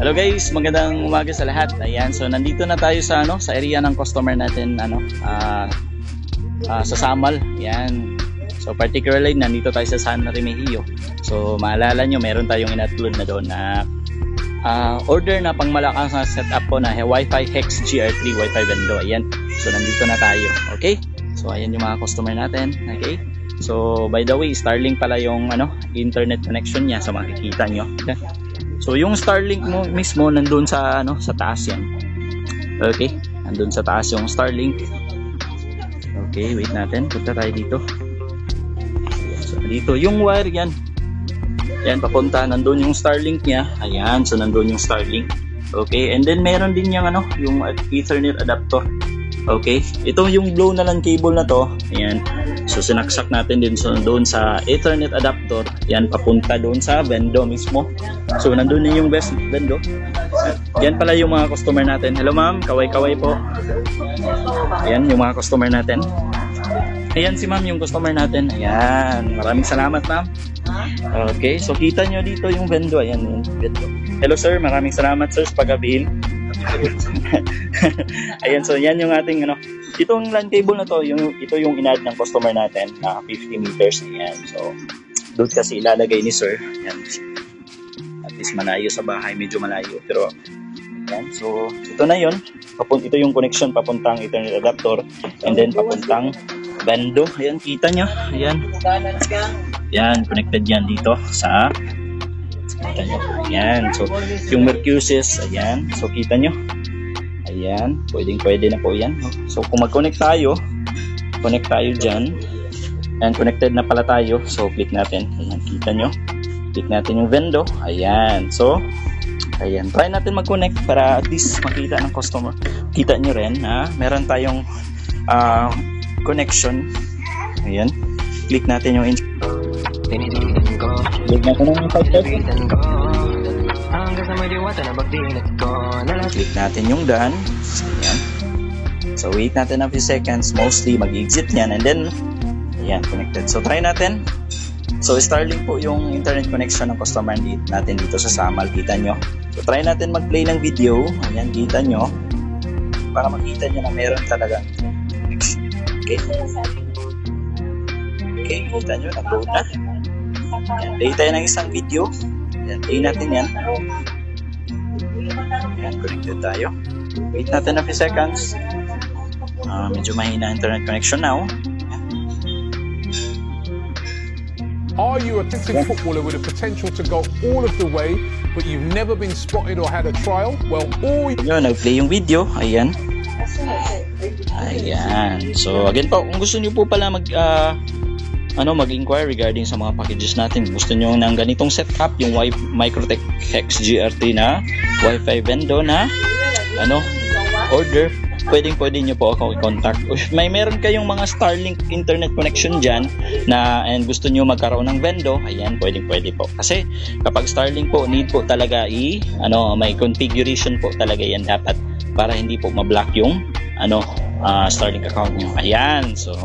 Hello guys, magandang umaga sa lahat. Ayan, so nandito na tayo sa sa area ng customer natin sa Samal. Ayan. So particularly nandito tayo sa San Remigio. So maalala nyo, meron tayong in-upload na doon na order na pangmalakas na setup po na Wi-Fi Hex GR3 Wi-Fi Vendo. Ayan. So nandito na tayo. Okay? So ayan yung mga customer natin. Okay? So by the way, Starlink pala yung internet connection niya, so makikita nyo. Okay? So yung Starlink mo mismo nandoon sa sa taas yan. Okay? Nandoon sa taas yung Starlink. Okay, wait natin. Punta tayo dito. So dito yung wire yan. Yan papunta, nandoon yung Starlink niya. Ayan, so nandoon yung Starlink. Okay, and then meron din yung yung Ethernet adapter. Okay, ito yung blow na lang cable na to. Ayan. So sinaksak natin din doon sa Ethernet adapter. Yan papunta doon sa Vendo mismo. So nandoon din yung best Vendo. Yan pala yung mga customer natin. Hello ma'am, kaway-kaway po. Ayan yung mga customer natin. Ayan si ma'am yung customer natin. Ayan, maraming salamat ma'am. Okay, so kita nyo dito yung Vendo. Ayan yung Vendo. Hello sir, maraming salamat sir sa pag-avail. Ayan, so yan yung ating itong LAN cable na to, ito yung in-add ng customer natin na 50 meters. Ayan, so doon kasi ilalagay ni sir. Ayan, at least malayo sa bahay, medyo malayo, pero ayan, so ito na yun. Ito yung connection papuntang Ethernet adapter and then papuntang Vendo. Ayan, kita nyo. Ayan, ayan, connected yan dito sa kita nyo. Ayan, so yung Mercusis, ayan, so kita nyo. Ayan, pwede na po yan. So kung mag-connect tayo, connect tayo dyan. Ayan, connected na pala tayo. So click natin. Ayan, kita nyo. Click natin yung Vendo. Ayan, so ayan, try natin mag-connect para at least makita ng customer. Kita nyo rin na meron tayong connection. Ayan, click natin yung click natin yung click natin yung done. Ayan. So wait natin a few seconds, mostly mag-exit yan and then ayan, connected. So try natin. So Starlink po yung internet connection ng customer natin dito sa Samal, kita nyo. So try natin mag-play ng video. Ayan, kita nyo para makita nyo na meron talaga connection. Okay, okay, kita nyo, nag-load na. Ayan, play tayo ng isang video. Ayan, play natin yan. Ayan, connected tayo. Wait natin a few seconds. Medyo mahina internet connection now. Are you a talented footballer with a potential to go all of the way, but you've never been spotted or had a trial? Well, yun, nag-play yung video. Ayan. Ayan. So, again po, kung gusto nyo po pala mag-inquire regarding sa mga packages natin, gusto nyo ng ganitong setup, yung Microtech Hex GR3 na Wi-Fi Vendo na order, pwede nyo po ako i-contact. If meron kayong mga Starlink internet connection dyan and gusto nyo magkaroon ng Vendo, ayan, pwede po. Kasi kapag Starlink po, need po talaga may configuration po talaga yan dapat para hindi po ma-block yung Starlink account nyo. Ayan, so